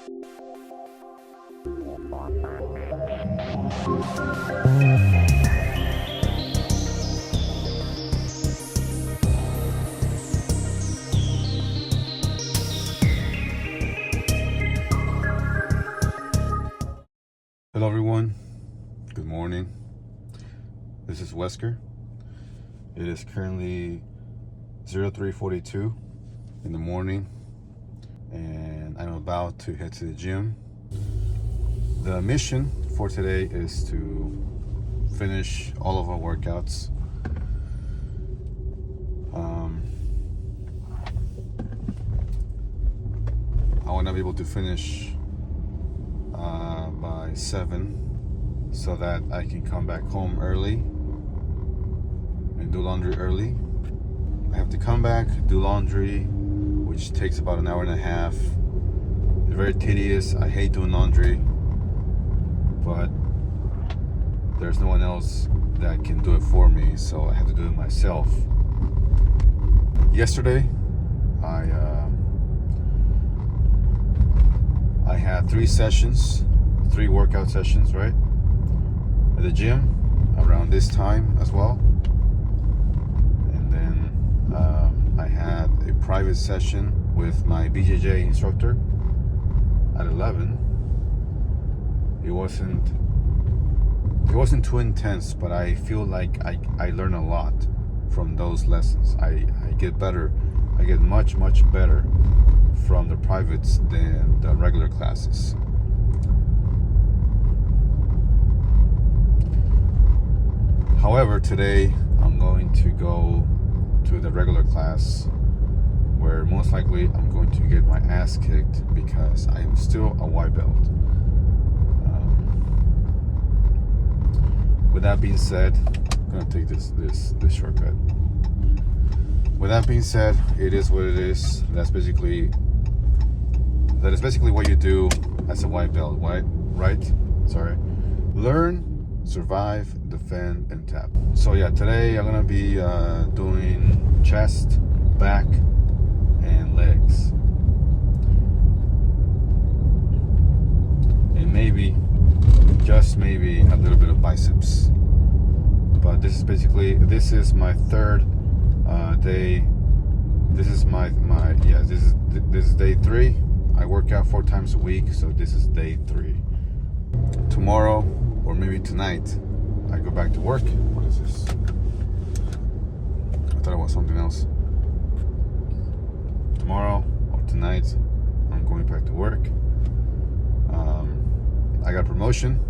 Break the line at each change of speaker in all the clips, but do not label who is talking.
Hello everyone, good morning. This is Wesker. It is currently 03:42 in the morning and I'm about to head to the gym. The mission for today is to finish all of our workouts. I want to be able to finish by 7 so that I can come back home early and do laundry early. I have to come back, do laundry, which takes about an hour and a half. It's very tedious. I hate doing laundry, but there's no one else that can do it for me, so I have to do it myself. Yesterday, I had 3 workout sessions, right? At the gym around this time as well. And then I had a private session with my BJJ instructor at 11. It wasn't too intense, but I feel like I learn a lot from those lessons. I get better. I get much better from the privates than the regular classes. However, today I'm going to go to the regular class where most likely I'm going to get my ass kicked because I am still a white belt. With that being said, I'm going to take this shortcut. With that being said, it is what it is. That is basically what you do as a white belt, right? Sorry. Learn, survive, defend, and tap. So yeah, today I'm gonna be doing chest, back, and legs, and maybe, just maybe, a little bit of biceps. But this is my third day. This is this is day 3. I work out 4 times a week, so this is day 3. Tomorrow, or maybe tonight, I go back to work. What is this? I thought it was something else. Tomorrow or tonight, I'm going back to work. I got a promotion.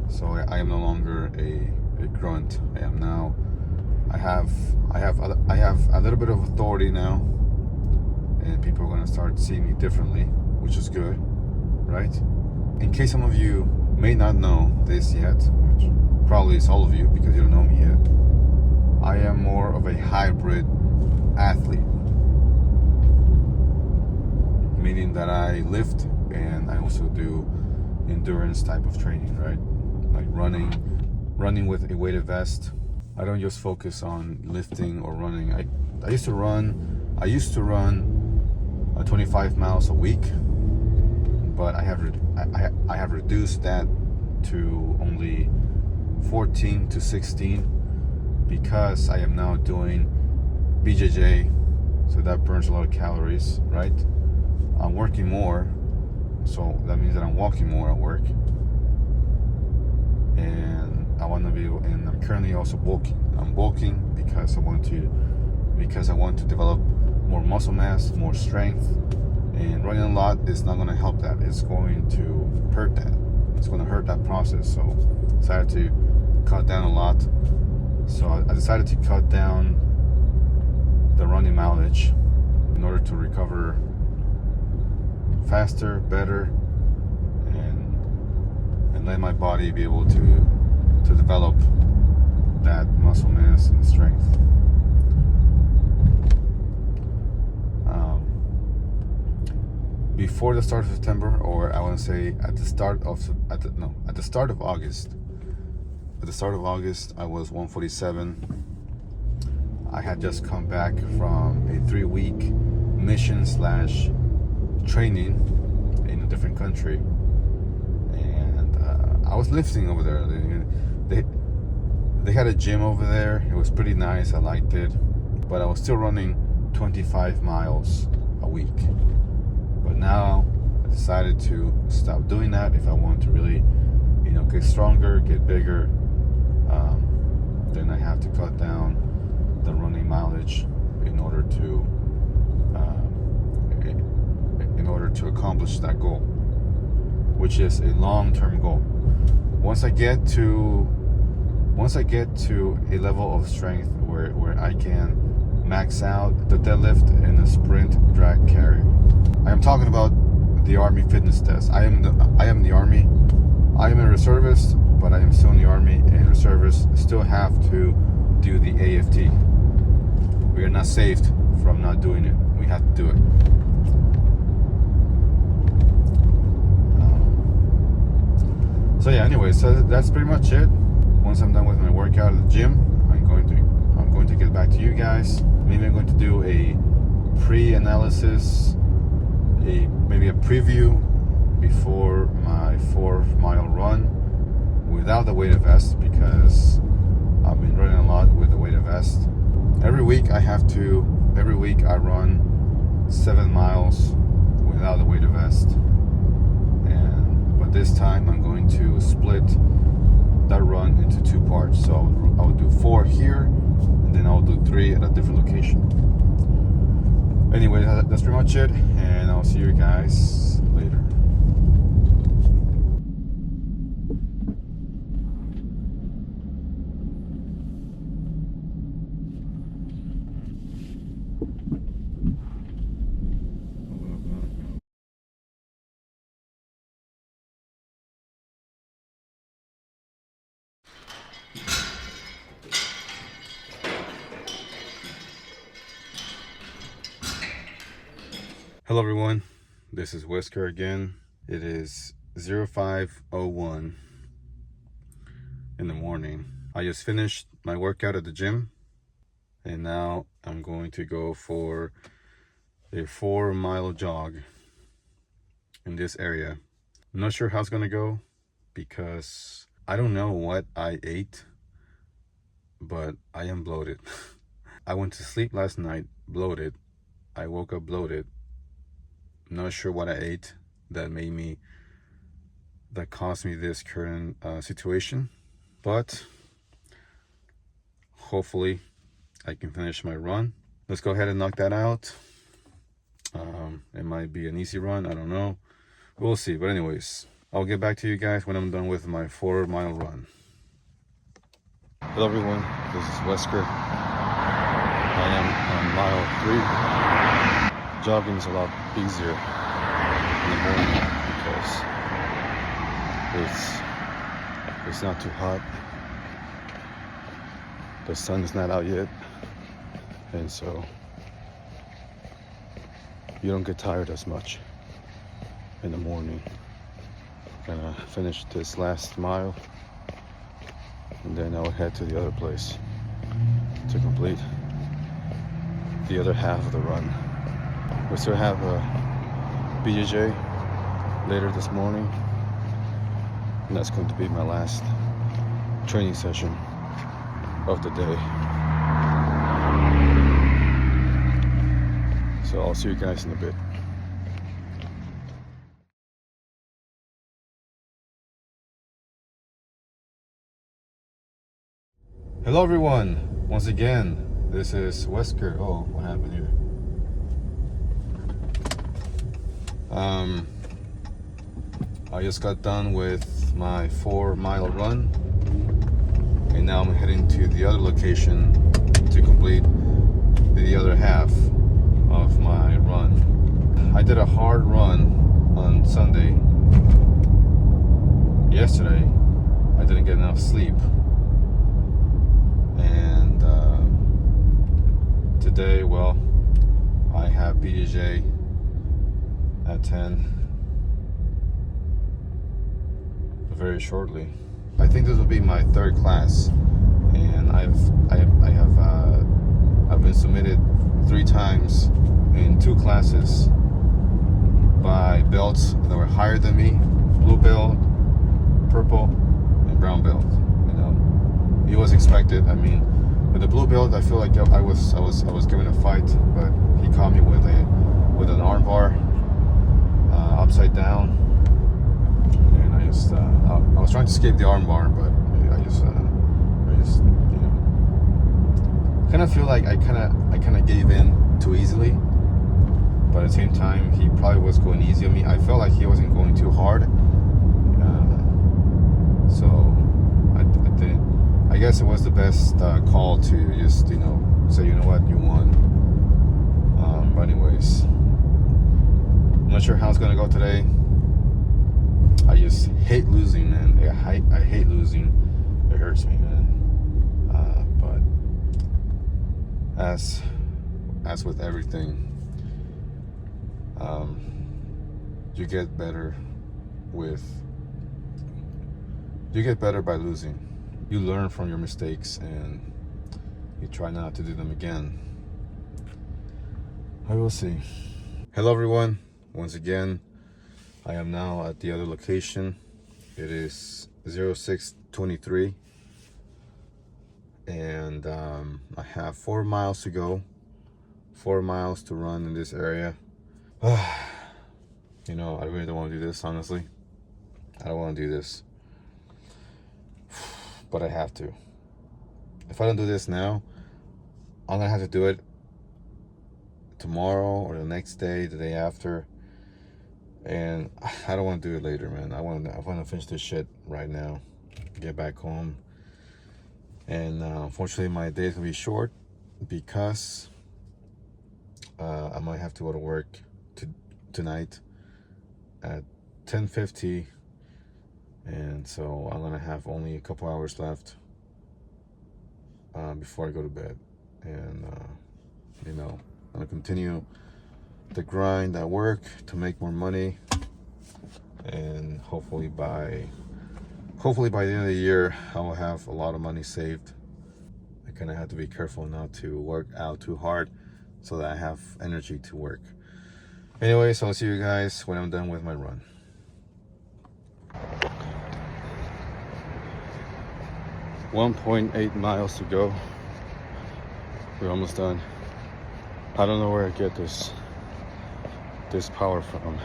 So I am no longer a grunt. I have a little bit of authority now, and people are going to start seeing me differently, which is good, right? In case some of you may not know this yet, which probably is all of you because you don't know me yet, I am more of a hybrid athlete, meaning that I lift and I also do endurance type of training, right? Like running with a weighted vest. I don't just focus on lifting or running. I used to run 25 miles a week, but I have reduced that to only 14 to 16 because I am now doing BJJ, so that burns a lot of calories, right? I'm working more, so that means that I'm walking more at work, and I want to be, and I'm currently also bulking. I'm bulking because I want to develop more muscle mass, more strength, and running a lot is not going to help that. It's going to hurt that. It's going to hurt that process. So I decided to cut down a lot. So I decided to cut down the running mileage in order to recover faster, better, and let my body be able to develop that muscle mass and strength. Before the start of September, or I want to say at the start of August. At the start of August, I was 147. I had just come back from a 3-week mission / training in a different country, and I was lifting over there. They had a gym over there. It was pretty nice. I liked it, but I was still running 25 miles a week. But now I decided to stop doing that if I want to really, get stronger, get bigger. Then I have to cut down the running mileage in order to accomplish that goal, which is a long-term goal. Once I get to a level of strength where I can max out the deadlift and the sprint drag carry. I am talking about the Army fitness test. I am the Army. I am a reservist, but I am still in the Army, and reservists still have to do the AFT. We are not saved from not doing it. We have to do it. So yeah, anyway, so that's pretty much it. Once I'm done with my workout at the gym, I'm going to get back to you guys. Maybe I'm going to do a pre-analysis, maybe a preview before my 4-mile run without the weighted vest, because I've been running a lot with the weighted vest. Every week I run 7 miles without the weighted vest. But this time I'm going to split that run into 2 parts. So I'll do 4 here, and then I'll do 3 at a different location. Anyway, that's pretty much it, and I'll see you guys later. Hello everyone, this is Wesker again. It is 05:01 in the morning. I just finished my workout at the gym, and now I'm going to go for a 4-mile jog in this area. I'm not sure how it's gonna go because I don't know what I ate, but I am bloated. I went to sleep last night bloated. I woke up bloated. Not sure what I ate that caused me this current situation, but hopefully I can finish my run. Let's go ahead and knock that out. It might be an easy run, I don't know, we'll see. But anyways, I'll get back to you guys when I'm done with my 4-mile run. Hello everyone, this is Wesker. I am on mile 3. Jogging is a lot easier in the morning because it's not too hot. The sun is not out yet, and so you don't get tired as much in the morning. Gonna finish this last mile, and then I'll head to the other place to complete the other half of the run. We still have a BJJ later this morning, and that's going to be my last training session of the day. So I'll see you guys in a bit. Hello everyone, once again, this is Wesker. Oh, what happened here? I just got done with my 4-mile run, and now I'm heading to the other location to complete the other half of my run. I did a hard run on Sunday. Yesterday, I didn't get enough sleep, and today, well, I have BJJ at 10 very shortly. I think this will be my 3rd class, and I've been submitted 3 times in 2 classes by belts that were higher than me: blue belt, purple, and brown belt. You know, it was expected. I mean, with the blue belt, I feel like I was given a fight, but he caught me with an arm bar, upside down, and I just I was trying to escape the arm bar, but I just you know, kind of feel like I kind of gave in too easily. But at the same time, he probably was going easy on me. I felt like he wasn't going too hard. So I guess it was the best call to just, you know, say, you know what, you won. But anyways, I'm not sure how it's going to go today. I just hate losing, man. I hate losing. It hurts me, man. But as with everything, you get better by losing. You learn from your mistakes and you try not to do them again. I will see. Hello everyone, once again I am now at the other location. It is 0623 and I have 4 miles to go, 4 miles to run in this area. You know, I really don't want to do this, honestly. I don't want to do this, but I have to. If I don't do this now, I'm gonna have to do it tomorrow or the next day, the day after, and I don't want to do it later, man. I want to finish this shit right now, get back home, and unfortunately my days will be short because I might have to go to work tonight at 10:50, and so I'm gonna have only a couple hours left before I go to bed. And you know, I'm gonna continue the grind at work to make more money, and hopefully by the end of the year I will have a lot of money saved. I kind of have to be careful not to work out too hard so that I have energy to work. Anyway, so I'll see you guys when I'm done with my run. .8 miles to go. We're almost done. I don't know where I get this power from.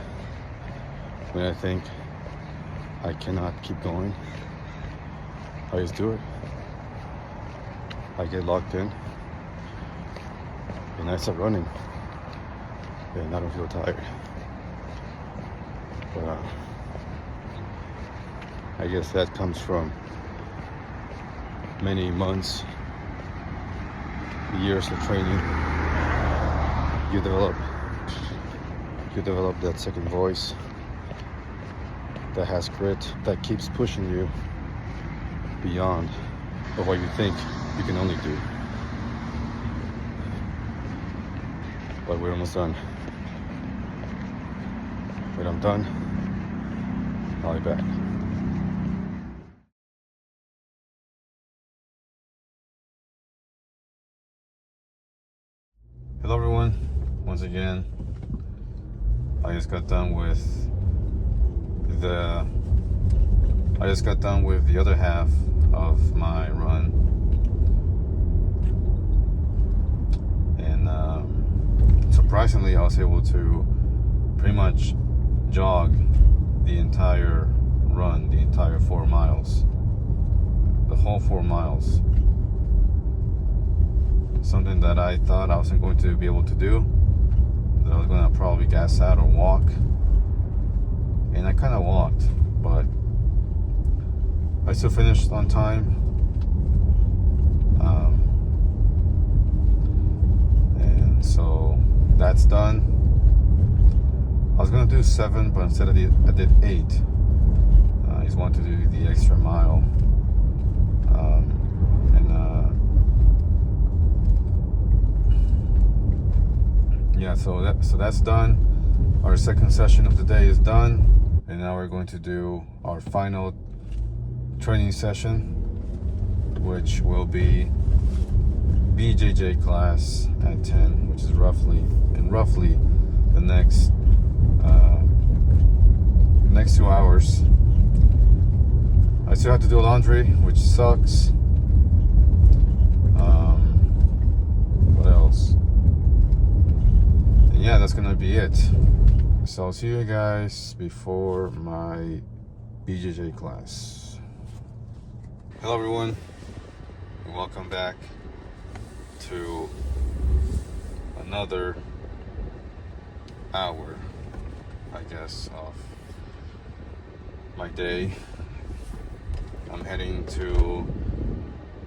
When I think I cannot keep going, I just do it. I get locked in and I start running. And I don't feel tired. But I guess that comes from many months, years of training. You develop that second voice that has grit, that keeps pushing you beyond of what you think you can only do. But we're almost done. When I'm done, I'll be back. Hello everyone, once again, I just got done with the other half of my run, and surprisingly I was able to pretty much jog the entire run, the entire 4 miles, the whole 4 miles. Something that I thought I wasn't going to be able to do, that I was going to probably gas out or walk, and I kind of walked, but I still finished on time. And so that's done. I was going to do 7, but instead I did 8. I just wanted to do the extra mile. Yeah, so that's done. Our second session of the day is done, and now we're going to do our final training session, which will be BJJ class at 10, which is roughly the next next 2 hours. I still have to do laundry, which sucks. What else? And yeah, that's gonna be it. So I'll see you guys before my BJJ class. Hello everyone, and welcome back to another hour, I guess, of my day. I'm heading to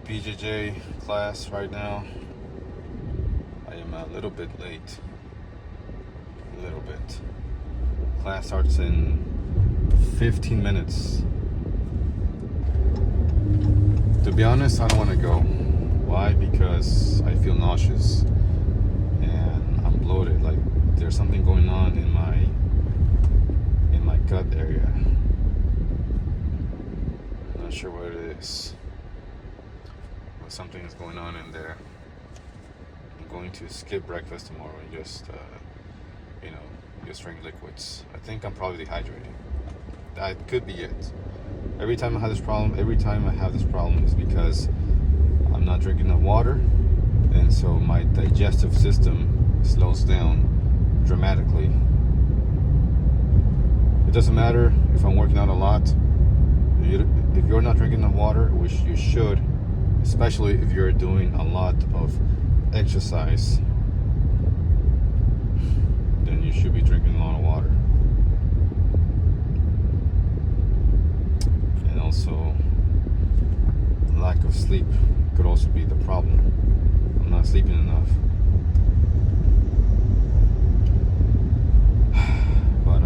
BJJ class right now. I am a little bit late. A little bit. Class starts in 15 minutes. To be honest, I don't want to go. Why? Because I feel nauseous and I'm bloated. Like there's something going on in my gut area. I'm not sure what it is, but something is going on in there. I'm going to skip breakfast tomorrow and just just drink liquids. I think I'm probably dehydrated. That could be it. Every time I have this problem is because I'm not drinking enough water, and so my digestive system slows down dramatically. It doesn't matter if I'm working out a lot. If you're not drinking enough water, which you should, especially if you're doing a lot of exercise, then you should be drinking a lot of water. And also, lack of sleep could also be the problem. I'm not sleeping enough. But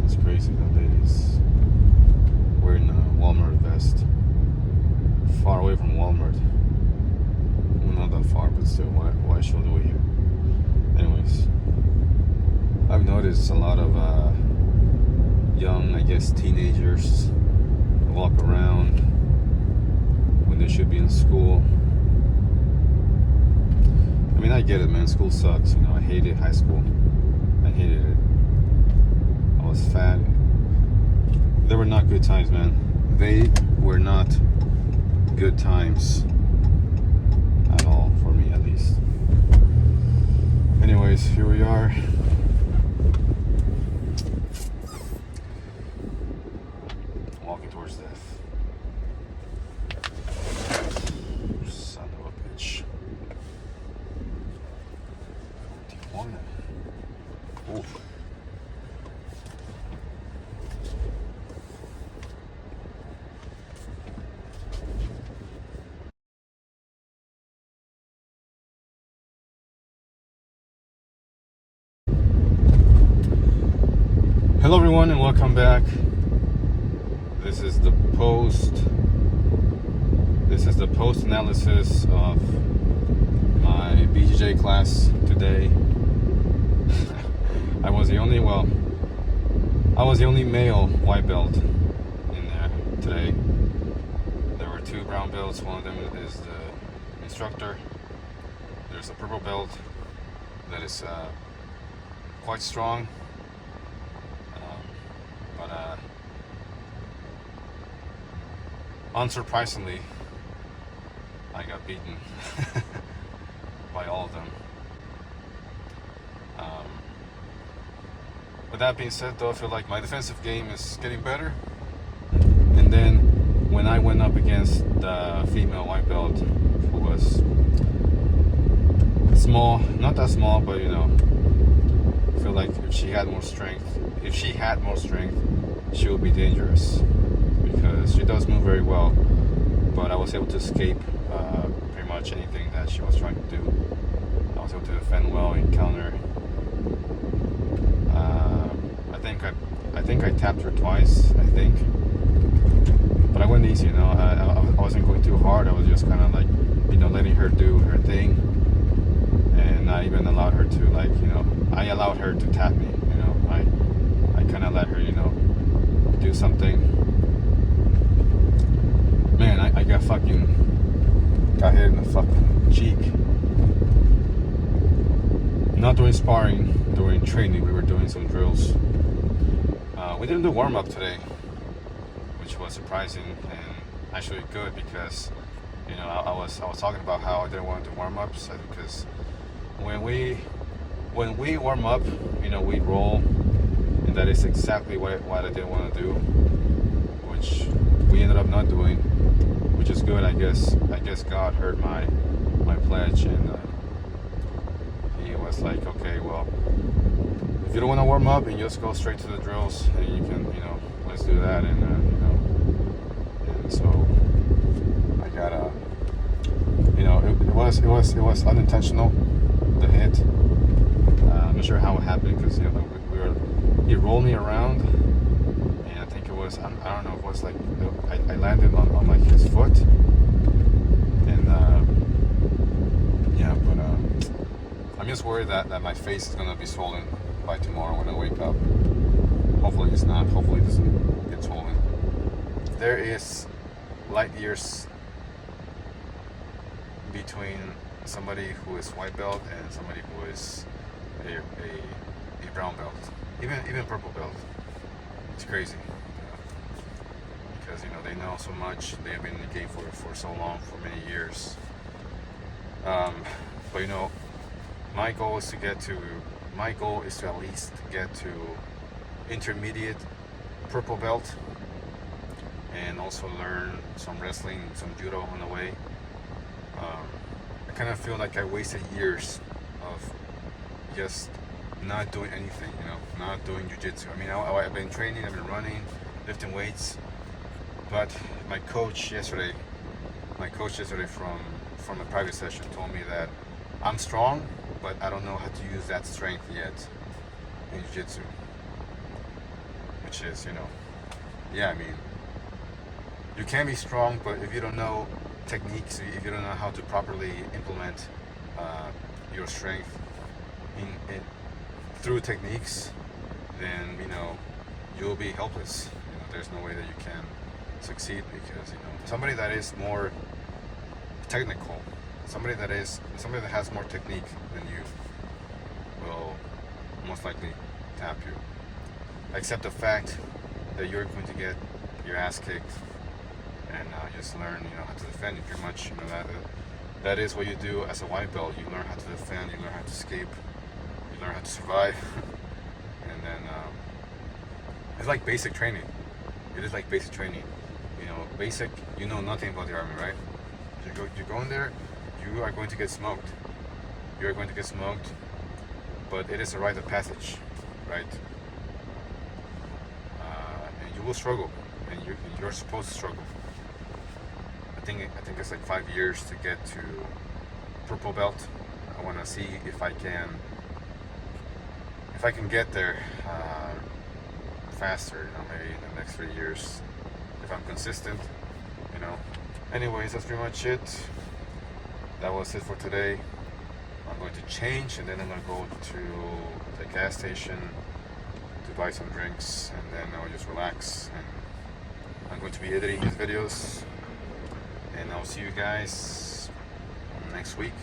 it's crazy. That lady's wearing a Walmart vest. Far away from Walmart. Well, not that far, but still, why show the way here? Anyways, I've noticed a lot of young, I guess, teenagers walk around when they should be in school. I mean, I get it, man. School sucks. I hated high school. I hated it. I was fat. They were not good times, man. They were not good times at all, for me at least. Anyways, here we are. Walking towards death. Son of a bitch. 41. Oof. Hello everyone and welcome back. This is the post analysis of my BJJ class today. I was the only male white belt in there today. There were 2 brown belts. One of them is the instructor. There's a purple belt that is quite strong. But unsurprisingly, I got beaten by all of them. With that being said, though, I feel like my defensive game is getting better. And then when I went up against the female white belt, who was small, not that small, but I feel like if she had more strength, she would be dangerous, because she does move very well. But I was able to escape pretty much anything that she was trying to do. I was able to defend well and counter. I think I tapped her twice. But I went easy. I wasn't going too hard. I was just kind of like, letting her do her thing, and not even allowed her to I allowed her to tap me. I kind of let her do something. Man, I got hit in the fucking cheek. Not during sparring, during training. We were doing some drills, We didn't do warm-up today, which was surprising and actually good, because I was talking about how I didn't want to do warm-ups, because when we warm up, we roll, and that is exactly what I didn't want to do, which we ended up not doing, which is good. I guess God heard my pledge, and He was like, okay, well, if you don't want to warm up and you just go straight to the drills, and you can, let's do that. And and so I got it was unintentional, the hit. I'm not sure how it happened, because he rolled me around, and I think it was, I don't know, it was like I landed on like his foot, and yeah, but I'm just worried that my face is gonna be swollen by tomorrow when I wake up. Hopefully it's not. Hopefully it doesn't get swollen. There is light years between somebody who is white belt and somebody who is a brown belt, even purple belt. It's crazy, because they know so much. They have been in the game for so long, for many years. But my goal is to at least get to intermediate purple belt, and also learn some wrestling, some judo on the way. I kind of feel like I wasted years of just not doing anything, not doing jiu-jitsu. I mean, I've been training, I've been running, lifting weights, but my coach yesterday from a private session told me that I'm strong, but I don't know how to use that strength yet in jiu-jitsu, which is, yeah, I mean, you can be strong, but if you don't know techniques, if you don't know how to properly implement your strength in through techniques, then you'll be helpless. There's no way that you can succeed, because somebody that is more technical, somebody that has more technique than you will most likely tap you. Accept the fact that you're going to get your ass kicked, and just learn how to defend. Pretty much that is what you do as a white belt. You learn how to defend, you learn how to escape, you learn how to survive. And then it's like basic training. It is like basic training. Basic, nothing about the army, right? You go in there, you are going to get smoked. You are going to get smoked, but it is a rite of passage, right? And you will struggle, and you're supposed to struggle. I think it's like 5 years to get to purple belt. I want to see if I can get there faster, maybe in the next 3 years, if I'm consistent. Anyways, that's pretty much it. That was it for today. I'm going to change, and then I'm going to go to the gas station to buy some drinks, and then I'll just relax. And I'm going to be editing these videos, and I'll see you guys next week.